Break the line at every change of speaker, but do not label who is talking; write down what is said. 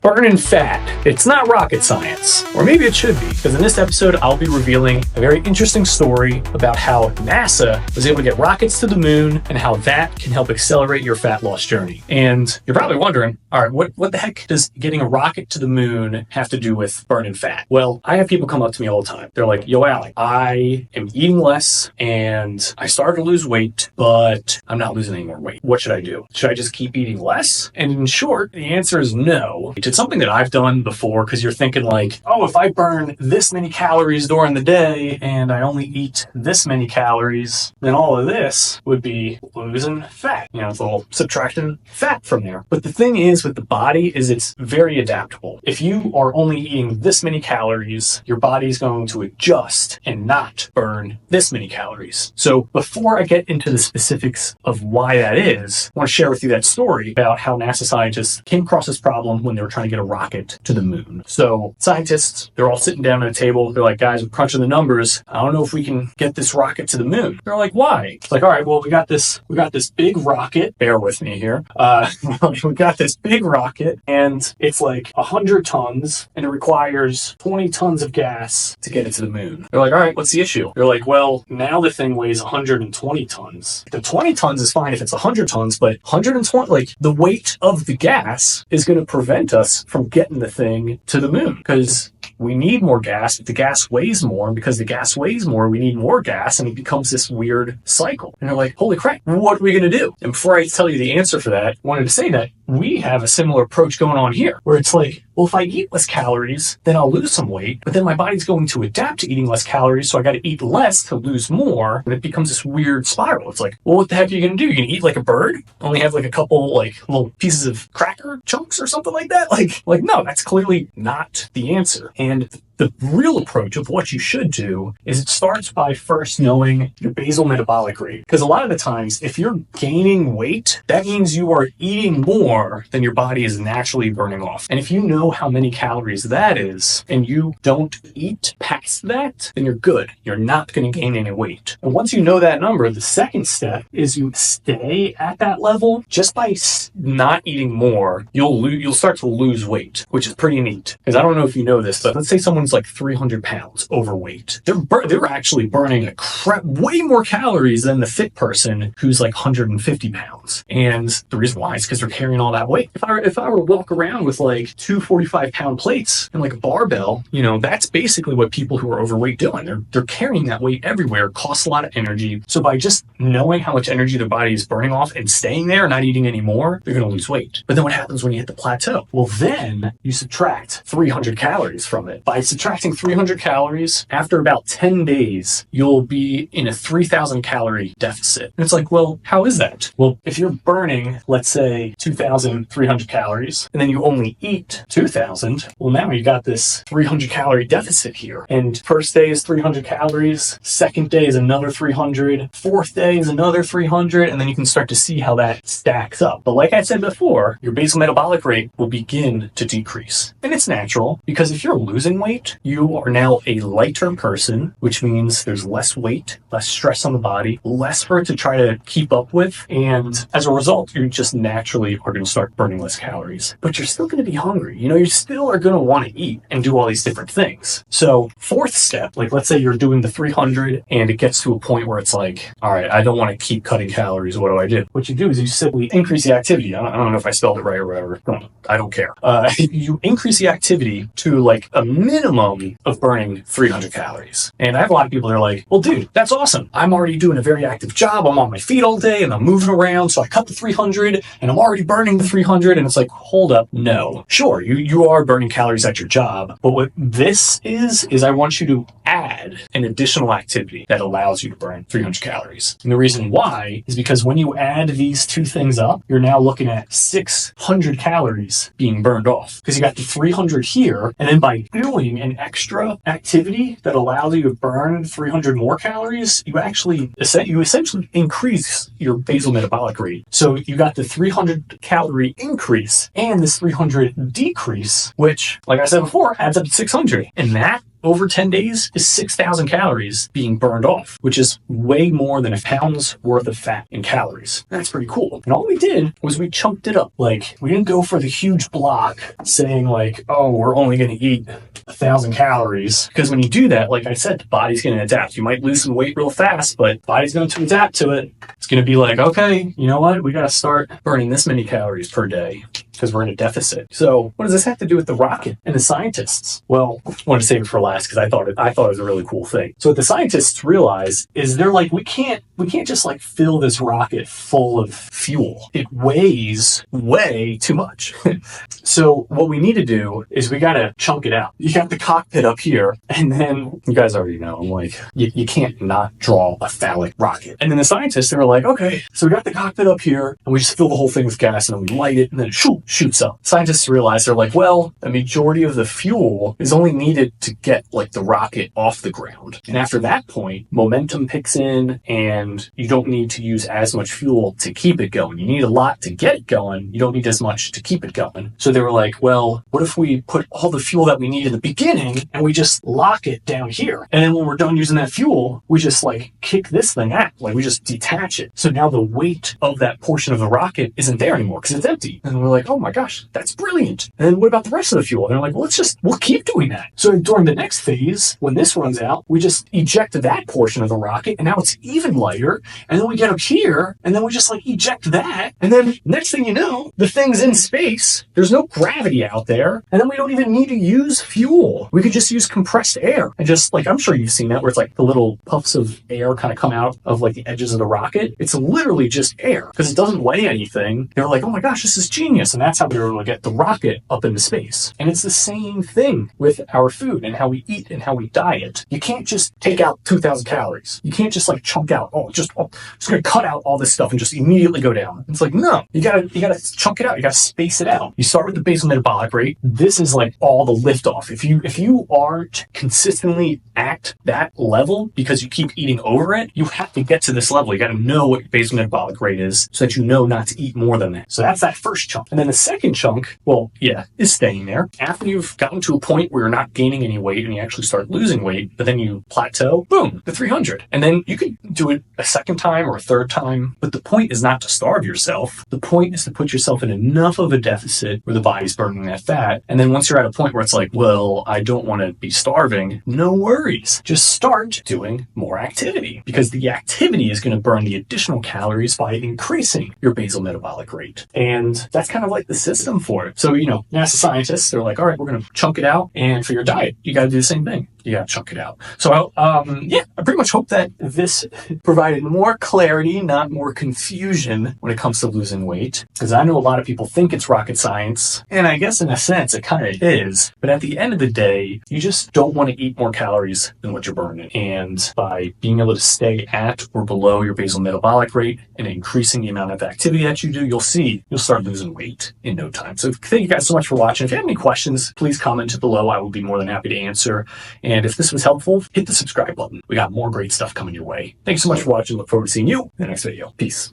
Burning fat. It's not rocket science. Or maybe it should be, because in this episode, I'll be revealing a very interesting story about how NASA was able to get rockets to the moon and how that can help accelerate your fat loss journey. And you're probably wondering, all right, what the heck does getting a rocket to the moon have to do with burning fat? Well, I have people come up to me all the time. They're like, yo, Alec, I am eating less and I started to lose weight, but I'm not losing any more weight. What should I do? Should I just keep eating less? And in short, the answer is no. It's something that I've done before, because you're thinking like, oh, if I burn this many calories during the day and I only eat this many calories, then all of this would be losing fat. You know, it's a little subtracting fat from there. But the thing is with the body is it's very adaptable. If you are only eating this many calories, your body's going to adjust and not burn this many calories. So before I get into the specifics of why that is, I want to share with you that story about how NASA scientists came across this problem when they were trying to get a rocket to the moon. So scientists, they're all sitting down at a table. They're like, guys, we're crunching the numbers. I don't know if we can get this rocket to the moon. They're like, why? It's like, all right, well, we got this big rocket. Bear with me here. We got this big rocket and it's like 100 tons and it requires 20 tons of gas to get it to the moon. They're like, all right, what's the issue? They're like, well, now the thing weighs 120 tons. The 20 tons is fine if it's 100 tons, but 120, like the weight of the gas is going to prevent us from getting the thing to the moon, because we need more gas, but the gas weighs more, and because the gas weighs more, we need more gas, and it becomes this weird cycle. And they're like, holy crap, what are we going to do? And before I tell you the answer for that, I wanted to say that we have a similar approach going on here, where it's like, well, if I eat less calories, then I'll lose some weight, but then my body's going to adapt to eating less calories, so I got to eat less to lose more, and it becomes this weird spiral. It's like, well, what the heck are you going to do? You're going to eat like a bird? Only have like a couple like little pieces of cracker chunks or something like that? Like no, that's clearly not the answer. And the real approach of what you should do is it starts by first knowing your basal metabolic rate. Because a lot of the times, if you're gaining weight, that means you are eating more than your body is naturally burning off. And if you know how many calories that is, and you don't eat past that, then you're good. You're not going to gain any weight. And once you know that number, the second step is you stay at that level. Just by not eating more, you'll start to lose weight, which is pretty neat. Because I don't know if you know this, but let's say someone's like 300 pounds overweight. They're actually burning way more calories than the fit person who's like 150 pounds. And the reason why is because they're carrying all that weight. If I were to walk around with like 2 45-pound plates and like a barbell, you know, that's basically what people who are overweight doing. They're carrying that weight everywhere. It costs a lot of energy. So by just knowing how much energy their body is burning off and staying there, not eating any more, they're going to lose weight. But then what happens when you hit the plateau? Well, then you subtract 300 calories from it. By subtracting 300 calories, after about 10 days, you'll be in a 3,000 calorie deficit. And it's like, well, how is that? Well, if you're burning, let's say 2,300 calories, and then you only eat 2,000, well, now you got this 300 calorie deficit here. And first day is 300 calories, second day is another 300, fourth day is another 300, and then you can start to see how that stacks up. But like I said before, your basal metabolic rate will begin to decrease. And it's natural, because if you're losing weight, you are now a lighter person, which means there's less weight, less stress on the body, less for it to try to keep up with. And as a result, you just naturally are going to start burning less calories. But you're still going to be hungry. You know, you still are going to want to eat and do all these different things. So fourth step, like let's say you're doing the 300 and it gets to a point where it's like, all right, I don't want to keep cutting calories. What do I do? What you do is you simply increase the activity. I don't know if I spelled it right or whatever. I don't care. You increase the activity to like a minimum of burning 300 calories. And I have a lot of people that are like, well, dude, that's awesome. I'm already doing a very active job. I'm on my feet all day and I'm moving around. So I cut the 300 and I'm already burning the 300. And it's like, hold up. No, sure. You are burning calories at your job. But what this is I want you to add an additional activity that allows you to burn 300 calories. And the reason why is because when you add these two things up, you're now looking at 600 calories being burned off, because you got the 300 here. And then by doing an extra activity that allows you to burn 300 more calories, you essentially increase your basal metabolic rate. So you got the 300 calorie increase and this 300 decrease, which, like I said before, adds up to 600. And that over 10 days is 6,000 calories being burned off, which is way more than a pound's worth of fat in calories. That's pretty cool. And all we did was we chunked it up. Like, we didn't go for the huge block saying like, oh, we're only going to eat 1,000 calories. Because when you do that, like I said, the body's going to adapt. You might lose some weight real fast, but the body's going to adapt to it. It's going to be like, okay, you know what? We got to start burning this many calories per day because we're in a deficit. So what does this have to do with the rocket and the scientists? Well, I wanted to save it for last because I thought it was a really cool thing. So what the scientists realize is they're like, we can't just like fill this rocket full of fuel. It weighs way too much. So what we need to do is we got to chunk it out. You got the cockpit up here, and then you guys already know, I'm like, you can't not draw a phallic rocket. And then the scientists, they were like, okay, so we got the cockpit up here, and we just fill the whole thing with gas, and then we light it, and then it shoots up. Scientists realize, they're like, well, the majority of the fuel is only needed to get like the rocket off the ground. And after that point, momentum picks in, and you don't need to use as much fuel to keep it going. You need a lot to get it going. You don't need as much to keep it going. So they were like, well, what if we put all the fuel that we need in the beginning and we just lock it down here? And then when we're done using that fuel, we just like kick this thing out. Like we just detach it. So now the weight of that portion of the rocket isn't there anymore because it's empty. And we're like, oh my gosh, that's brilliant. And then what about the rest of the fuel? And they're like, well, we'll keep doing that. So during the next phase, when this runs out, we just eject that portion of the rocket and now it's even lighter. And then we get up here and then we just like eject that. And then next thing you know, the thing's in space. There's no gravity out there. And then we don't even need to use fuel. We could just use compressed air and just like, I'm sure you've seen that where it's like the little puffs of air kind of come out of like the edges of the rocket. It's literally just air because it doesn't weigh anything. They were like, oh my gosh, this is genius. And that's how we were able to get the rocket up into space. And it's the same thing with our food and how we eat and how we diet. You can't just take out 2,000 calories. You can't just like chunk out, just going to cut out all this stuff and just immediately go down. It's like, no, you gotta chunk it out. You gotta space it out. You start with the basal metabolic rate. This is like all the liftoff. If you are to consistently at that level because you keep eating over it, you have to get to this level. You got to know what your basal metabolic rate is so that you know not to eat more than that. So that's that first chunk. And then the second chunk, is staying there. After you've gotten to a point where you're not gaining any weight and you actually start losing weight, but then you plateau, boom, the 300. And then you can do it a second time or a third time. But the point is not to starve yourself. The point is to put yourself in enough of a deficit where the body's burning that fat. And then once you're at a point where it's like, well, I don't want to be starving, no worries. Just start doing more activity because the activity is going to burn the additional calories by increasing your basal metabolic rate. And that's kind of like the system for it. So, NASA scientists, they're like, all right, we're going to chunk it out. And for your diet, you got to do the same thing. You got to chunk it out. So, I pretty much hope that this provided more clarity, not more confusion when it comes to losing weight. Because I know a lot of people think it's rocket science. And I guess in a sense, it kind of is. But at the end of the day, you just don't want to eat more calories than what you're burning. And by being able to stay at or below your basal metabolic rate and increasing the amount of activity that you do, you'll start losing weight in no time. So thank you guys so much for watching. If you have any questions, please comment below. I will be more than happy to answer. And if this was helpful, hit the subscribe button. We got more great stuff coming your way. Thanks so much for watching. Look forward to seeing you in the next video. Peace.